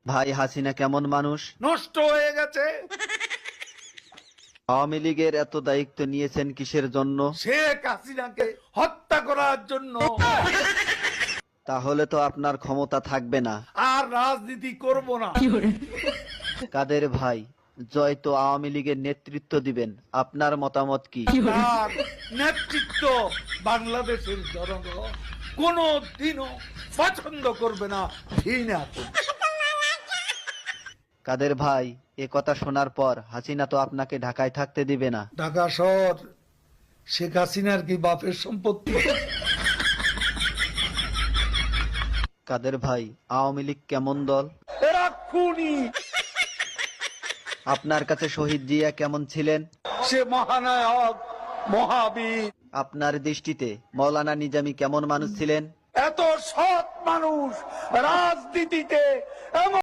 ভাই হাসিনা কেমন মানুষ? নষ্ট হয়ে গেছে। আওয়ামী লীগের এত দায়িত্ব নিয়েছেন কিসের জন্য? শেখ হাসিনাকে হত্যা করার জন্য। তাহলে তো আপনার ক্ষমতা থাকবে না। আর রাজনীতি করব না। কাদের ভাই, জয় তো আওয়ামী লীগের নেতৃত্ব দিবেন, আপনার মতামত কি? তার নেতৃত্ব বাংলাদেশের জনগণ কোনো দিনও পছন্দ করবে না, ঘৃণা করবে। কাদের ভাই, এ কথা শোনার পর হাসিনা তো আপনাকে ঢাকায় থাকতে দিবে না। ঢাকা শহর শেখ হাসিনার কি বাপের সম্পত্তি? কাদের ভাই, আওয়ামী লীগ কেমন দল? এরা খুনি। আপনার কাছে শহীদ জিয়া কেমন ছিলেন? সে মহানায়ক, মহাবীর। আপনার দৃষ্টিতে মৌলানা নিজামী কেমন মানুষ ছিলেন? এত সৎ মানুষ রাজনীতিতে এমন